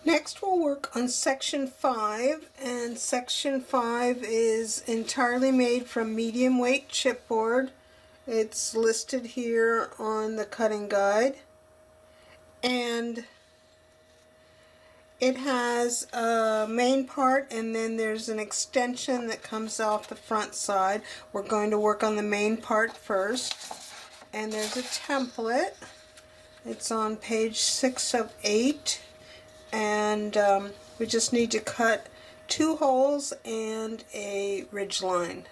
Next we'll work on section 5, and section 5 is entirely made from medium weight chipboard. It's listed here on the cutting guide, and it has a main part and then there's an extension that comes off the front side. We're going to work on the main part first, and there's a template. It's on page 6 of 8. And we just need to cut 2 holes and a ridge line.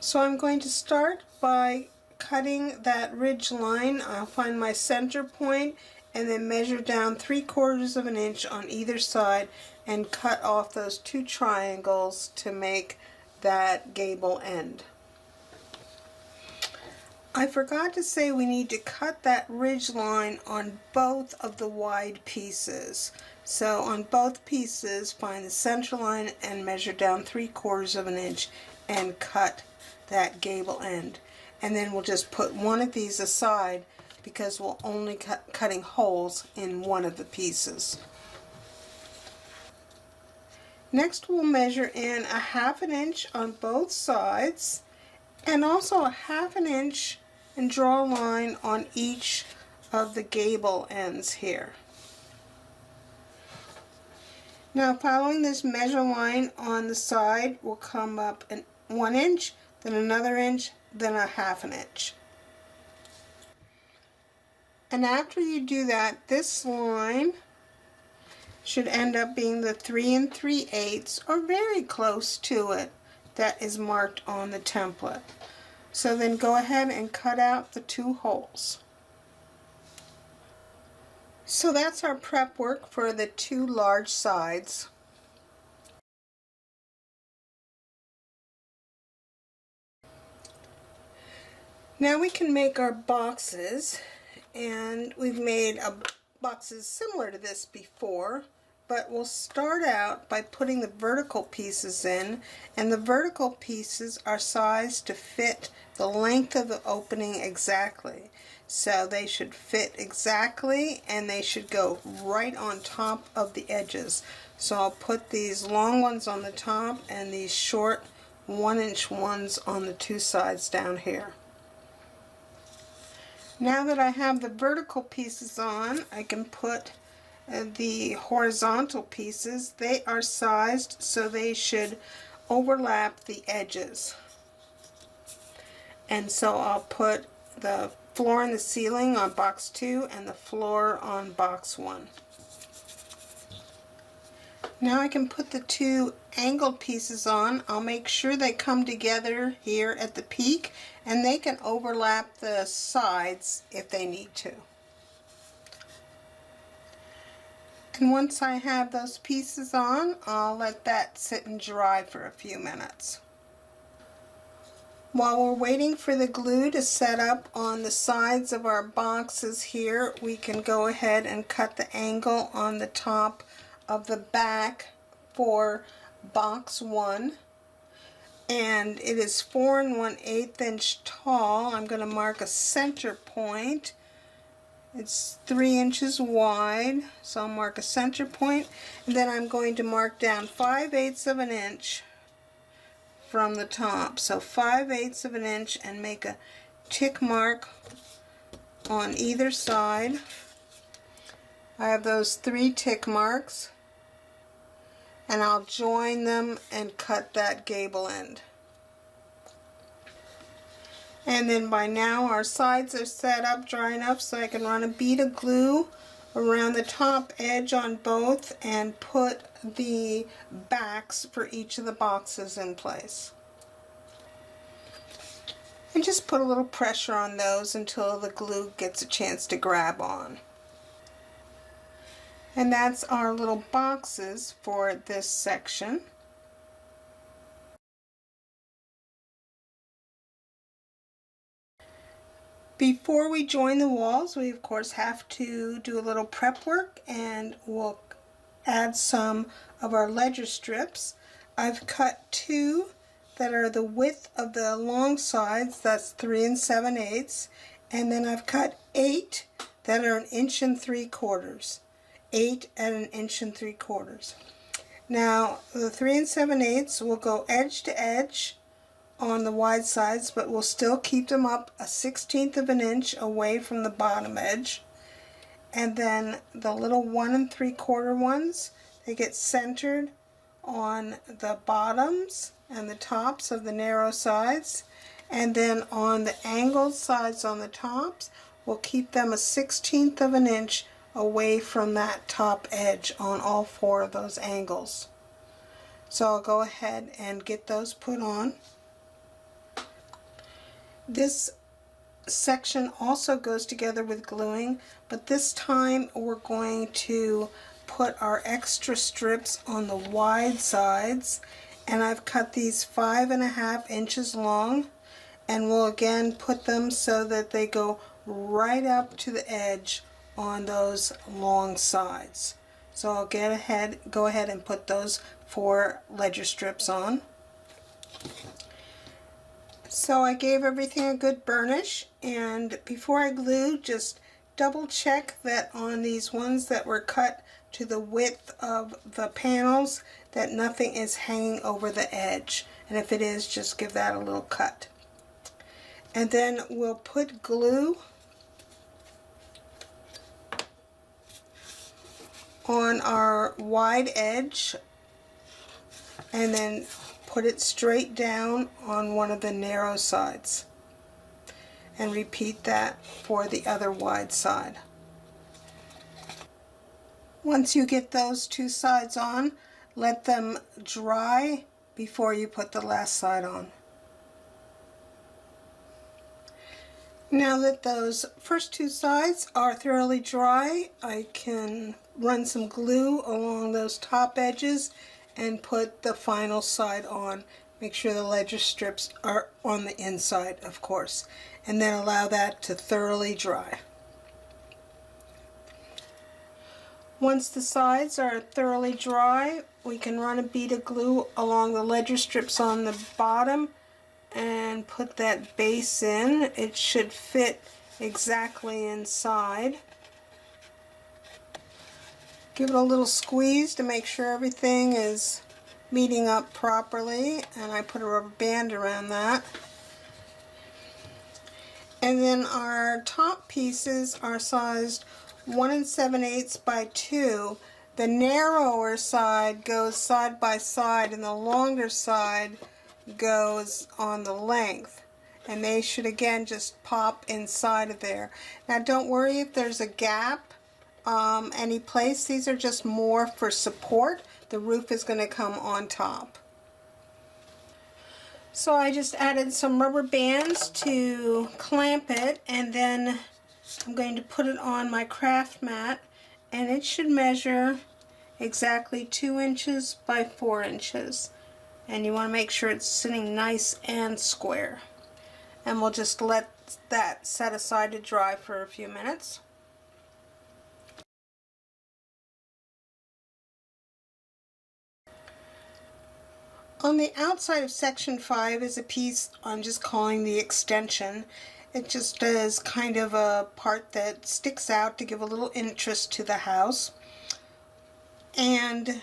So I'm going to start by cutting that ridge line. I'll find my center point and then measure down 3/4 of an inch on either side and cut off those 2 triangles to make that gable end. I forgot to say we need to cut that ridge line on both of the wide pieces. So on both pieces, find the center line and measure down 3/4 of an inch and cut that gable end. And then we'll just put one of these aside because we'll only cutting holes in one of the pieces. Next we'll measure in 1/2 inch on both sides, and also 1/2 inch, and draw a line on each of the gable ends here. Now following this measure line on the side, we'll come up 1 inch, then another inch, then 1/2 inch. And after you do that, this line should end up being the 3 3/8 or very close to it that is marked on the template. So then go ahead and cut out the 2 holes. So that's our prep work for the 2 large sides. Now we can make our boxes, and we've made boxes similar to this before, but we'll start out by putting the vertical pieces in, and the vertical pieces are sized to fit the length of the opening exactly. So they should fit exactly, and they should go right on top of the edges. So I'll put these long ones on the top and these short 1-inch ones on the 2 sides down here. Now that I have the vertical pieces on, I can put the horizontal pieces. They are sized so they should overlap the edges. And so I'll put the floor and the ceiling on box 2 and the floor on box 1. Now I can put the 2 angled pieces on. I'll make sure they come together here at the peak, and they can overlap the sides if they need to. And once I have those pieces on, I'll let that sit and dry for a few minutes. While we're waiting for the glue to set up on the sides of our boxes here, we can go ahead and cut the angle on the top of the back for box 1. And it is 4 1/8 inch tall. I'm going to mark a center point. It's 3 inches wide, so I'll mark a center point, and then I'm going to mark down 5/8 of an inch from the top. So 5/8 of an inch, and make a tick mark on either side. I have those 3 tick marks, and I'll join them and cut that gable end. And then by now our sides are set up dry enough so I can run a bead of glue around the top edge on both and put the backs for each of the boxes in place. And just put a little pressure on those until the glue gets a chance to grab on. And that's our little boxes for this section. Before we join the walls, we of course have to do a little prep work, and we'll add some of our ledger strips. I've cut 2 that are the width of the long sides, that's 3 7/8, and then I've cut 8 that are 1 3/4, 8 at 1 3/4. Now the 3 7/8 will go edge to edge on the wide sides, but we'll still keep them up a 1/16 of an inch away from the bottom edge. And then the little 1 3/4 ones, they get centered on the bottoms and the tops of the narrow sides, and then on the angled sides on the tops, we'll keep them a 1/16 of an inch away from that top edge on all 4 of those angles. So I'll go ahead and get those put on. This section also goes together with gluing, but this time we're going to put our extra strips on the wide sides, and I've cut these 5.5 inches long, and we'll again put them so that they go right up to the edge on those long sides. So I'll go ahead and put those 4 ledger strips on. So I gave everything a good burnish, and before I glue, just double check that on these ones that were cut to the width of the panels that nothing is hanging over the edge, and if it is, just give that a little cut. And then we'll put glue on our wide edge and then put it straight down on one of the narrow sides, and repeat that for the other wide side. Once you get those 2 sides on, let them dry before you put the last side on. Now that those first 2 sides are thoroughly dry, I can run some glue along those top edges and put the final side on. Make sure the ledger strips are on the inside, of course, and then allow that to thoroughly dry. Once the sides are thoroughly dry, we can run a bead of glue along the ledger strips on the bottom and put that base in. It should fit exactly inside. Give it a little squeeze to make sure everything is meeting up properly, and I put a rubber band around that. And then our top pieces are sized 1 7/8 by 2. The narrower side goes side by side, and the longer side goes on the length, and they should again just pop inside of there. Now don't worry if there's a gap any place. These are just more for support. The roof is going to come on top. So I just added some rubber bands to clamp it, and then I'm going to put it on my craft mat, and it should measure exactly 2 inches by 4 inches. And you want to make sure it's sitting nice and square. And we'll just let that set aside to dry for a few minutes. On the outside of section 5 is a piece I'm just calling the extension. It just is kind of a part that sticks out to give a little interest to the house. And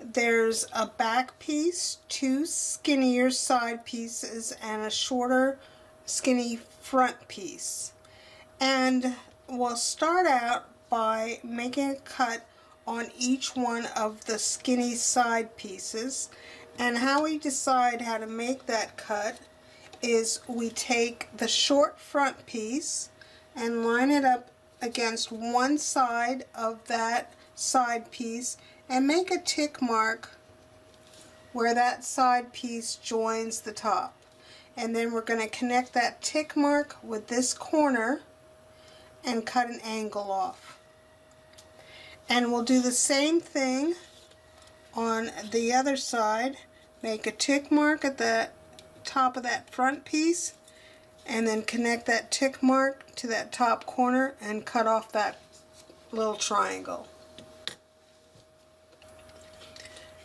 there's a back piece, 2 skinnier side pieces, and a shorter skinny front piece. And we'll start out by making a cut on each one of the skinny side pieces. And how we decide how to make that cut is we take the short front piece and line it up against one side of that side piece and make a tick mark where that side piece joins the top. And then we're going to connect that tick mark with this corner and cut an angle off. And we'll do the same thing on the other side. Make a tick mark at the top of that front piece, and then connect that tick mark to that top corner and cut off that little triangle.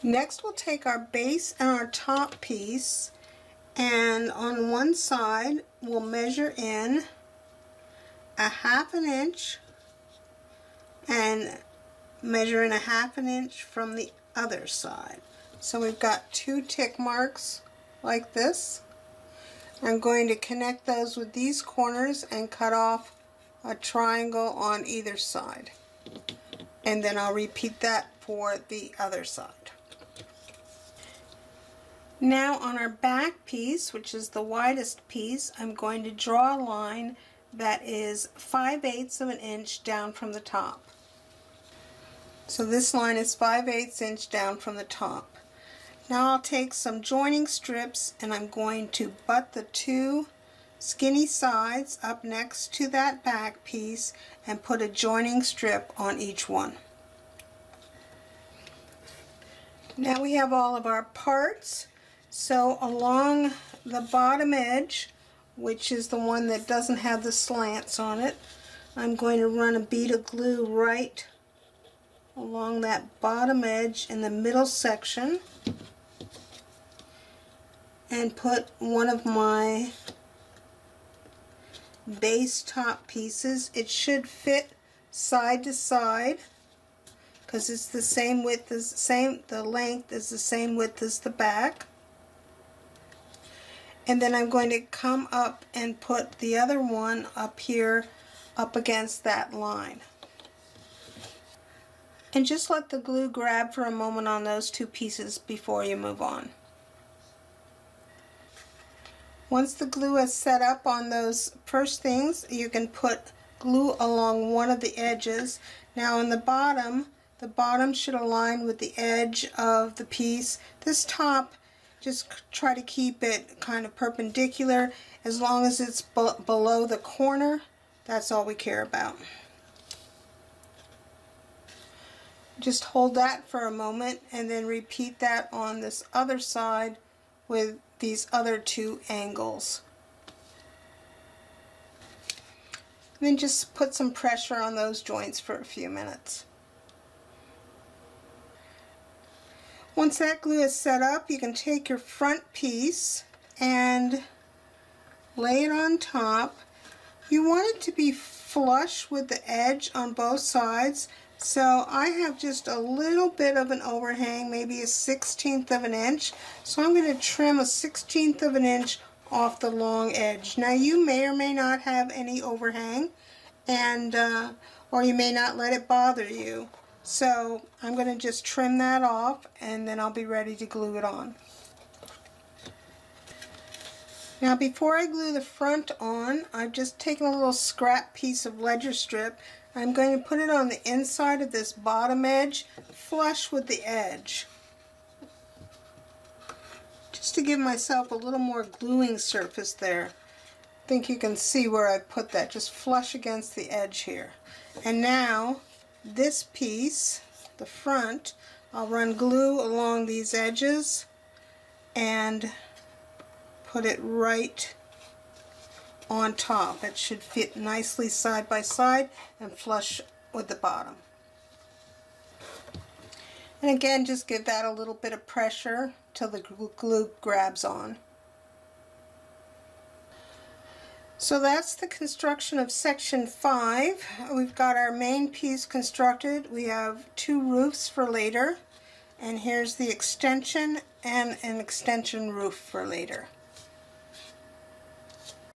Next we'll take our base and our top piece, and on one side we'll measure in a 1/2 inch and measure in 1/2 inch from the other side. So we've got 2 tick marks like this. I'm going to connect those with these corners and cut off a triangle on either side. And then I'll repeat that for the other side. Now on our back piece, which is the widest piece, I'm going to draw a line that is 5/8 of an inch down from the top. So this line is 5/8 inch down from the top. Now I'll take some joining strips and I'm going to butt the 2 skinny sides up next to that back piece and put a joining strip on each one. Now we have all of our parts. So along the bottom edge, which is the one that doesn't have the slants on it, I'm going to run a bead of glue right along that bottom edge in the middle section and put one of my base top pieces. It should fit side to side because it's the same width as the length is the same width as the back. And then I'm going to come up and put the other one up here up against that line. And just let the glue grab for a moment on those 2 pieces before you move on. Once the glue is set up on those first things, you can put glue along one of the edges. Now on the bottom should align with the edge of the piece. This top, just try to keep it kind of perpendicular. As long as it's below the corner, that's all we care about. Just hold that for a moment and then repeat that on this other side with these other 2 angles. And then just put some pressure on those joints for a few minutes. Once that glue is set up, you can take your front piece and lay it on top. You want it to be flush with the edge on both sides. So I have just a little bit of an overhang, maybe a 1/16 of an inch. So I'm going to trim a 1/16 of an inch off the long edge. Now you may or may not have any overhang, and or you may not let it bother you. So I'm going to just trim that off and then I'll be ready to glue it on. Now before I glue the front on, I've just taken a little scrap piece of ledger strip. I'm going to put it on the inside of this bottom edge, flush with the edge, just to give myself a little more gluing surface there. I think you can see where I put that, just flush against the edge here. And now this piece, the front, I'll run glue along these edges and put it right on top. It should fit nicely side by side and flush with the bottom. And again, just give that a little bit of pressure till the glue grabs on. So that's the construction of section 5. We've got our main piece constructed. We have 2 roofs for later, and here's the extension and an extension roof for later.